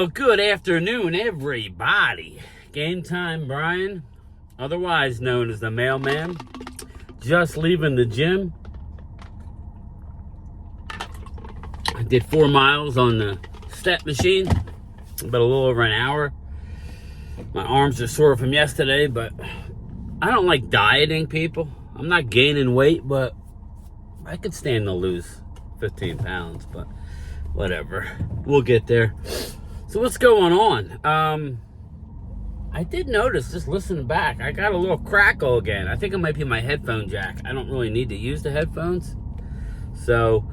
Well, good afternoon, everybody. Game Time Brian, otherwise known as the mailman, just leaving the gym. I did 4 miles on the step machine, about a little over an hour. My arms are sore from yesterday, but I don't like dieting, people. I'm not gaining weight, but I could stand to lose 15 pounds, but whatever. We'll get there. So what's going on? I did notice, just listening back, I got a little crackle again. I think it might be my headphone jack. I don't really need to use the headphones. So,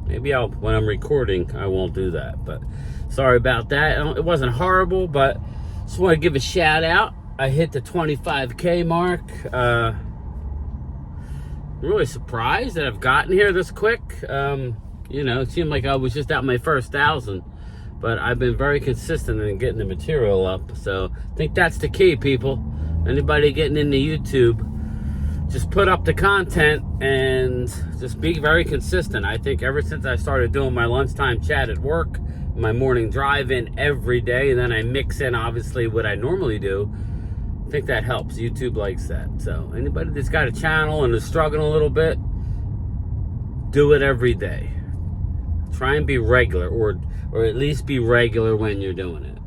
maybe when I'm recording, I won't do that. But sorry about that. It wasn't horrible, but just want to give a shout out. I hit the 25K mark. Really surprised that I've gotten here this quick. It seemed like I was just at my first 1,000. But I've been very consistent in getting the material up. So I think that's the key, people. Anybody getting into YouTube, just put up the content and just be very consistent. I think ever since I started doing my lunchtime chat at work, my morning drive-in every day, and then I mix in, obviously, what I normally do, I think that helps. YouTube likes that. So anybody that's got a channel and is struggling a little bit, do it every day. Try and be regular, or at least be regular when you're doing it.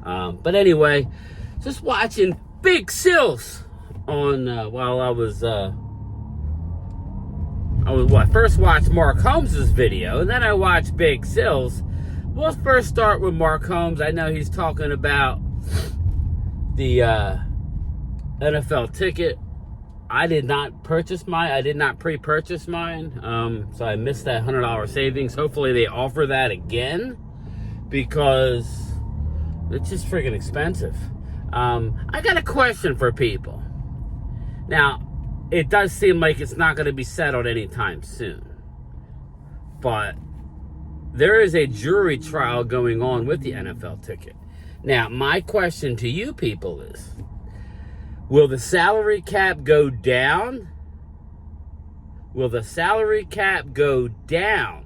But anyway, just watching Big Sills on while I first watched Mark Holmes' video, and then I watched Big Sills. We'll first start with Mark Holmes. I know he's talking about the NFL ticket. I did not pre-purchase mine, so I missed that $100 savings. Hopefully they offer that again, because it's just freaking expensive. I got a question for people. Now, it does seem like it's not going to be settled anytime soon, but there is a jury trial going on with the NFL ticket. Now, my question to you people is, will the salary cap go down? Will the salary cap go down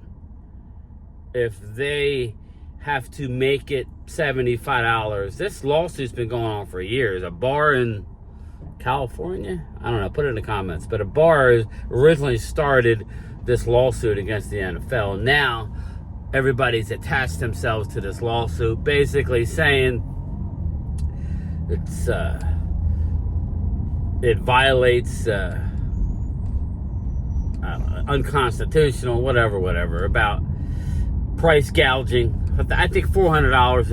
if they have to make it $75? This lawsuit's been going on for years. A bar in California? I don't know, put it in the comments. But a bar originally started this lawsuit against the NFL. Now, everybody's attached themselves to this lawsuit, basically saying it violates unconstitutional, whatever, about price gouging. But I think $400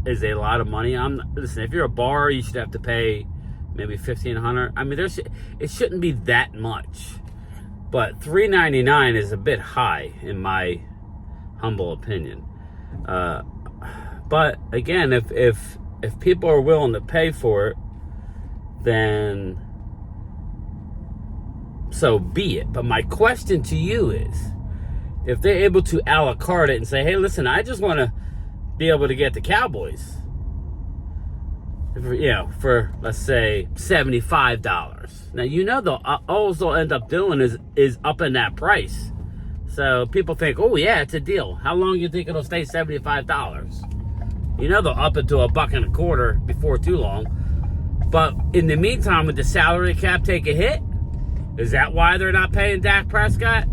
is a lot of money. Listen, if you're a bar, you should have to pay maybe $1,500. I mean, it shouldn't be that much. But $399 is a bit high, in my humble opinion. But again, if people are willing to pay for it, then so be it. But my question to you is, if they're able to a la carte it and say, hey, listen, I just want to be able to get the Cowboys, for let's say $75. Now, all they'll end up doing is upping that price. So people think, oh yeah, it's a deal. How long do you think it'll stay $75? They'll up it to $1.25 before too long. But in the meantime, with the salary cap take a hit, is that why they're not paying Dak Prescott?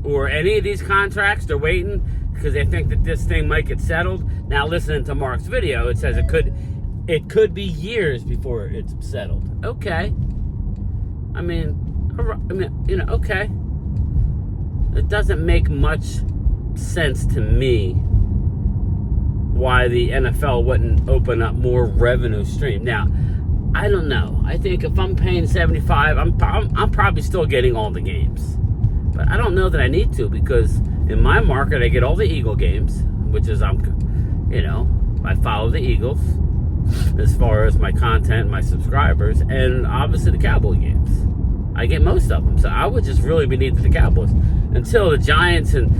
Or any of these contracts? They're waiting because they think that this thing might get settled. Now, listening to Mark's video, it says it could be years before it's settled. Okay. Okay. It doesn't make much sense to me why the NFL wouldn't open up more revenue stream. Now, I don't know. I think if I'm paying $75, I'm probably still getting all the games. But I don't know that I need to, because in my market, I get all the Eagle games, which is, I follow the Eagles as far as my content, my subscribers, and obviously the Cowboy games. I get most of them. So I would just really be needing the Cowboys until the Giants, and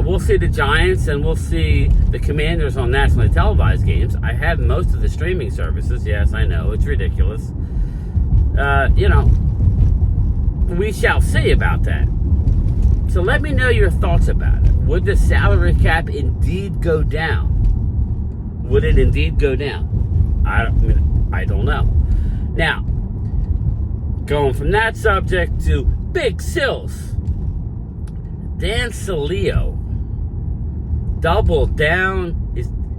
we'll see the Giants and we'll see the Commanders on nationally televised games. I have most of the streaming services. Yes, I know, it's ridiculous. We shall see about that. So let me know your thoughts about it. would the salary cap indeed go down? Would it indeed go down? I don't know. Now, going from that subject to Big Sills. Dan Sileo doubled down.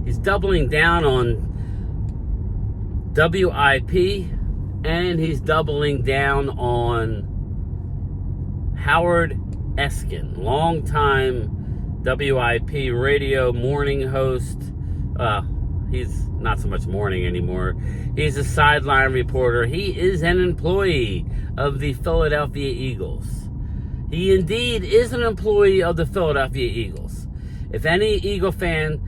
He's doubling down on WIP, and he's doubling down on Howard Eskin, longtime WIP radio morning host. He's not so much morning anymore. He's a sideline reporter. He is an employee of the Philadelphia Eagles. He indeed is an employee of the Philadelphia Eagles. If any Eagle fan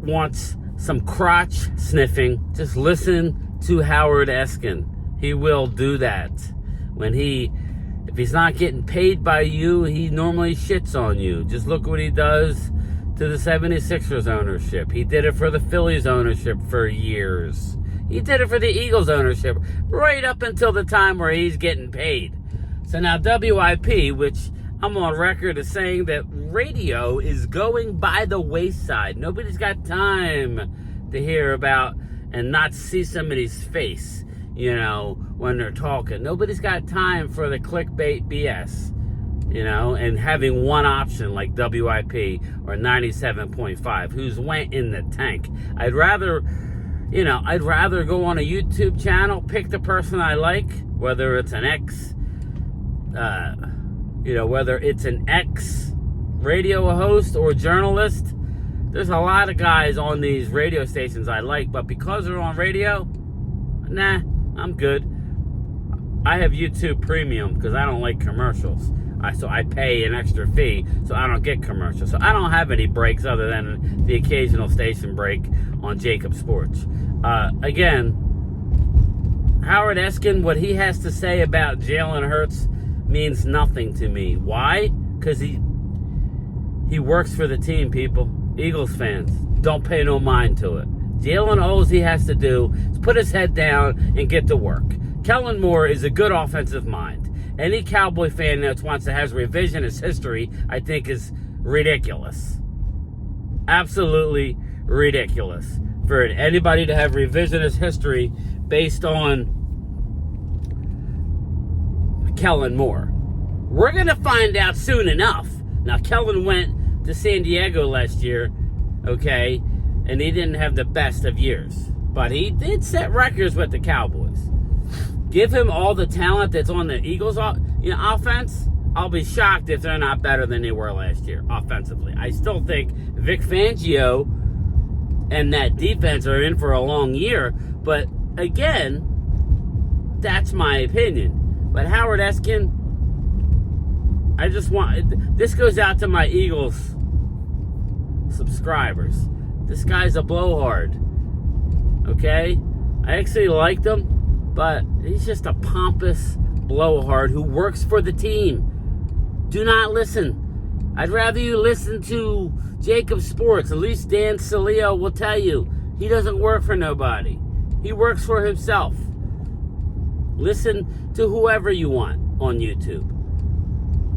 wants some crotch sniffing, just listen to Howard Eskin. He will do that. If he's not getting paid by you, he normally shits on you. Just look what he does to the 76ers ownership. He did it for the Phillies ownership for years. He did it for the Eagles ownership right up until the time where he's getting paid. So now WIP, which I'm on record as saying that radio is going by the wayside. Nobody's got time to hear about and not see somebody's face, when they're talking. Nobody's got time for the clickbait BS, and having one option like WIP or 97.5, who's went in the tank. I'd rather go on a YouTube channel, pick the person I like, whether it's an ex radio host or journalist. There's a lot of guys on these radio stations I like, but because they're on radio, nah, I'm good. I have YouTube Premium because I don't like commercials. So I pay an extra fee so I don't get commercials. So I don't have any breaks other than the occasional station break on Jacob Sports. Again, Howard Eskin, what he has to say about Jalen Hurts means nothing to me. Why? Because he works for the team, people. Eagles fans, don't pay no mind to it. Jalen, all he has to do is put his head down and get to work. Kellen Moore is a good offensive mind. Any Cowboy fan that wants to have revisionist history, I think, is ridiculous. Absolutely ridiculous. For anybody to have revisionist history based on Kellen Moore. We're going to find out soon enough. Now, Kellen went to San Diego last year, okay, and he didn't have the best of years. But he did set records with the Cowboys. Give him all the talent that's on the Eagles offense. I'll be shocked if they're not better than they were last year offensively. I still think Vic Fangio and that defense are in for a long year. But again, that's my opinion. But Howard Eskin, this goes out to my Eagles subscribers. This guy's a blowhard. Okay? I actually liked him, but he's just a pompous blowhard who works for the team. Do not listen. I'd rather you listen to Jacob Sports. At least Dan Sileo will tell you he doesn't work for nobody. He works for himself. Listen to whoever you want on YouTube.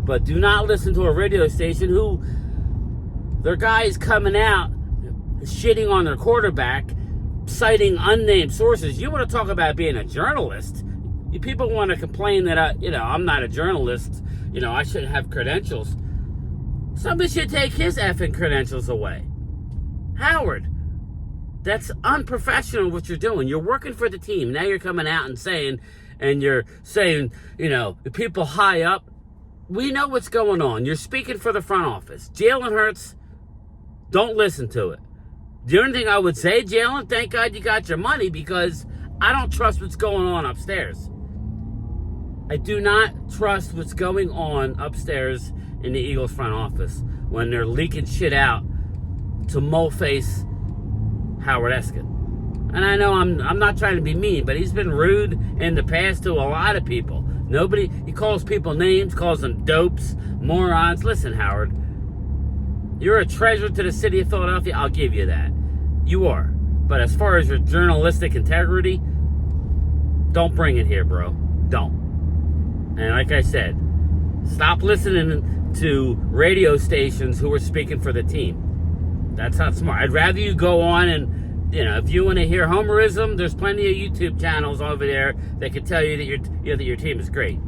But do not listen to a radio station who their guy is coming out shitting on their quarterback, citing unnamed sources. You want to talk about being a journalist? You people want to complain that I'm not a journalist. I shouldn't have credentials. Somebody should take his effing credentials away. Howard, that's unprofessional what you're doing. You're working for the team. Now you're coming out and you're saying, the people high up, we know what's going on. You're speaking for the front office. Jalen Hurts, don't listen to it. The only thing I would say, Jalen, thank God you got your money, because I don't trust what's going on upstairs. I do not trust what's going on upstairs in the Eagles front office when they're leaking shit out to moleface Howard Eskin. And I know I'm not trying to be mean, but he's been rude in the past to a lot of people. He calls people names, calls them dopes, morons. Listen, Howard, you're a treasure to the city of Philadelphia. I'll give you that. You are. But as far as your journalistic integrity, don't bring it here, bro. Don't. And like I said, stop listening to radio stations who are speaking for the team. That's not smart. I'd rather you go on and, if you want to hear homerism, there's plenty of YouTube channels over there that can tell you that your team is great.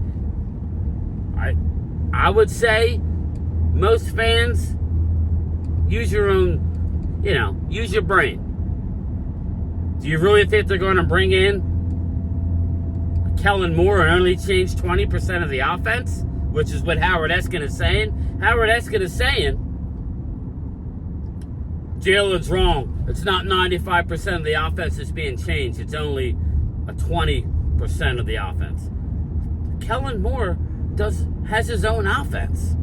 I would say most fans use your own, use your brain. Do you really think they're going to bring in Kellen Moore and only change 20% of the offense? Which is what Howard Eskin is saying. Howard Eskin is saying Jalen's wrong. It's not 95% of the offense that's being changed. It's only a 20% of the offense. Kellen Moore has his own offense.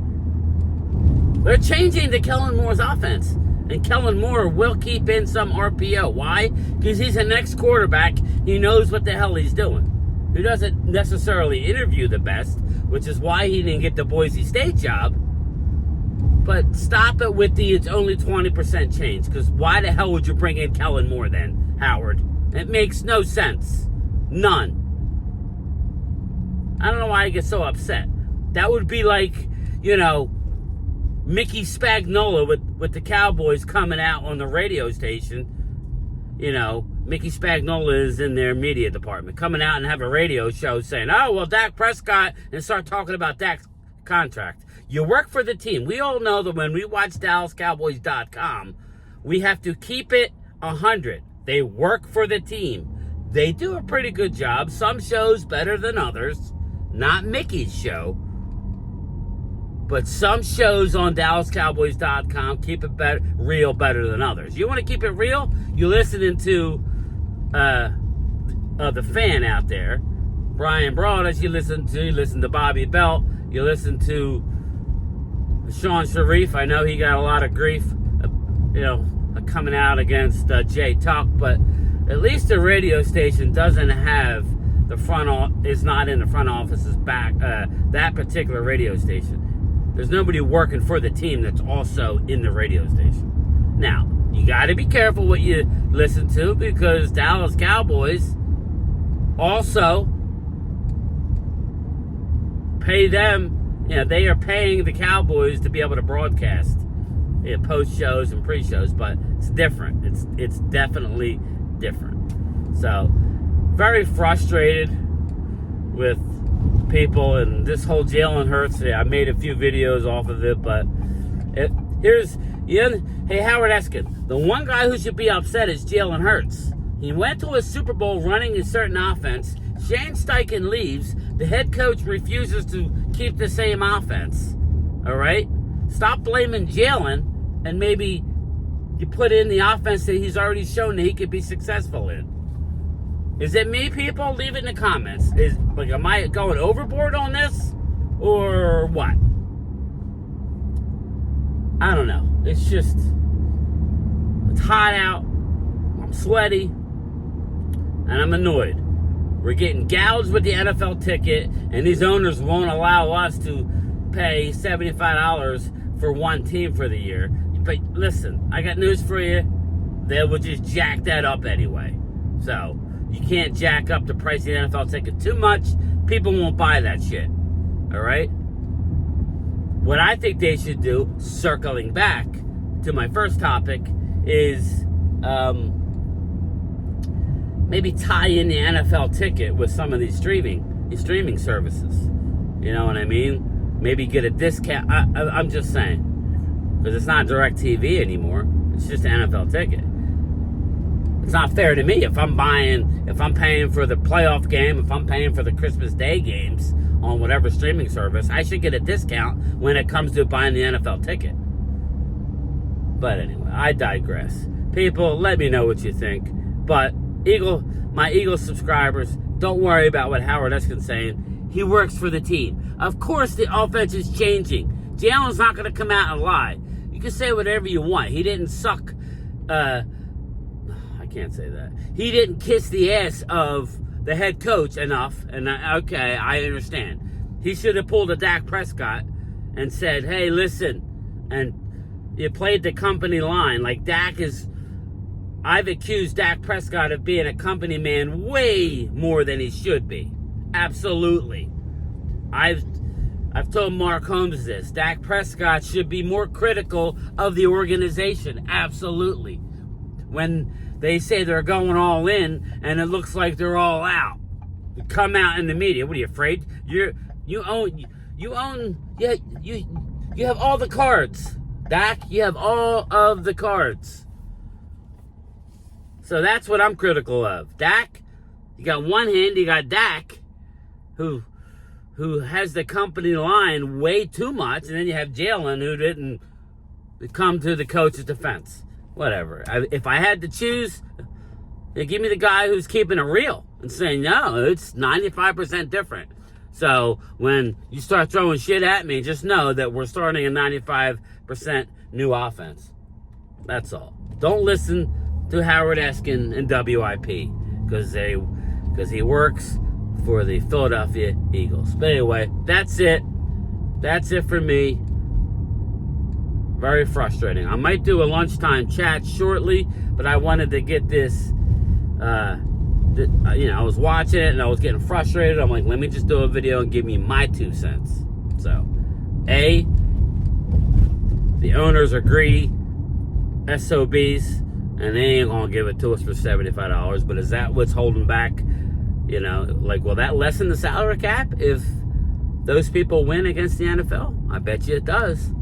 They're changing to Kellen Moore's offense. And Kellen Moore will keep in some RPO. Why? Because he's the next quarterback. He knows what the hell he's doing. He doesn't necessarily interview the best, which is why he didn't get the Boise State job. But stop it with it's only 20% change. Because why the hell would you bring in Kellen Moore then, Howard? It makes no sense. None. I don't know why I get so upset. That would be like, Mickey Spagnola with the Cowboys coming out on the radio station. Mickey Spagnola is in their media department, coming out and have a radio show saying, oh, well, Dak Prescott, and start talking about Dak's contract. You work for the team. We all know that when we watch DallasCowboys.com, we have to keep it 100. They work for the team. They do a pretty good job. Some shows better than others. Not Mickey's show. But some shows on DallasCowboys.com keep it real better than others. You want to keep it real? You're listening to the fan out there, Brian Broaddus. You listen to Bobby Belt. You listen to Sean Sharif. I know he got a lot of grief, coming out against Jay Tuck, but at least the radio station doesn't have is not in the front office's back. That particular radio station. There's nobody working for the team that's also in the radio station. Now, you got to be careful what you listen to, because Dallas Cowboys also pay them. They are paying the Cowboys to be able to broadcast post shows and pre-shows, but it's different. It's definitely different. So, very frustrated with people and this whole Jalen Hurts. I made a few videos off of it, but hey, Howard Eskin, the one guy who should be upset is Jalen Hurts. He went to a Super Bowl running a certain offense. Shane Steichen leaves. The head coach refuses to keep the same offense. All right? Stop blaming Jalen, and maybe you put in the offense that he's already shown that he could be successful in. Is it me, people? Leave it in the comments. Am I going overboard on this? Or what? I don't know. It's hot out. I'm sweaty. And I'm annoyed. We're getting gouged with the NFL ticket, and these owners won't allow us to pay $75 for one team for the year. But listen, I got news for you. They will just jack that up anyway. So, you can't jack up the price of the NFL ticket too much. People won't buy that shit. All right? What I think they should do, circling back to my first topic, is maybe tie in the NFL ticket with some of these streaming services. You know what I mean? Maybe get a discount. I'm just saying. Because it's not DirecTV anymore. It's just an NFL ticket. It's not fair to me if I'm paying for the playoff game, if I'm paying for the Christmas Day games on whatever streaming service, I should get a discount when it comes to buying the NFL ticket. But anyway, I digress. People, let me know what you think. But my Eagle subscribers, don't worry about what Howard Eskin's saying. He works for the team. Of course the offense is changing. Jalen's not going to come out and lie. You can say whatever you want. He didn't suck... can't say that. He didn't kiss the ass of the head coach enough, and okay, I understand. He should have pulled a Dak Prescott and said, hey, listen, and you played the company line. Like I've accused Dak Prescott of being a company man way more than he should be. Absolutely. I've told Mark Holmes this. Dak Prescott should be more critical of the organization. Absolutely. When they say they're going all in and it looks like they're all out. Come out in the media. What are you afraid? You have all the cards. Dak, you have all of the cards. So that's what I'm critical of. Dak, you got one hand, you got Dak, who has the company line way too much, and then you have Jalen, who didn't come to the coach's defense. Whatever. If I had to choose, give me the guy who's keeping it real and saying, no, it's 95% different. So when you start throwing shit at me, just know that we're starting a 95% new offense. That's all. Don't listen to Howard Eskin and WIP because he works for the Philadelphia Eagles. But anyway, that's it. That's it for me. Very frustrating. I might do a lunchtime chat shortly, but I wanted to get this. I was watching it and I was getting frustrated. I'm like, let me just do a video and give me my 2 cents. So, the owners are greedy SOBs, and they ain't gonna give it to us for $75. But is that what's holding back? Will that lessen the salary cap if those people win against the NFL? I bet you it does.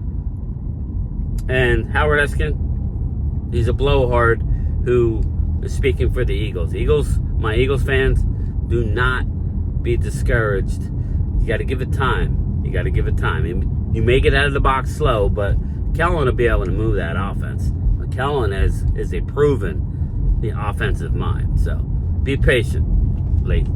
And Howard Eskin, he's a blowhard who is speaking for the Eagles. My Eagles fans, do not be discouraged. You got to give it time. You may get out of the box slow, but Kellen will be able to move that offense. Kellen is a proven offensive mind. So be patient. Late.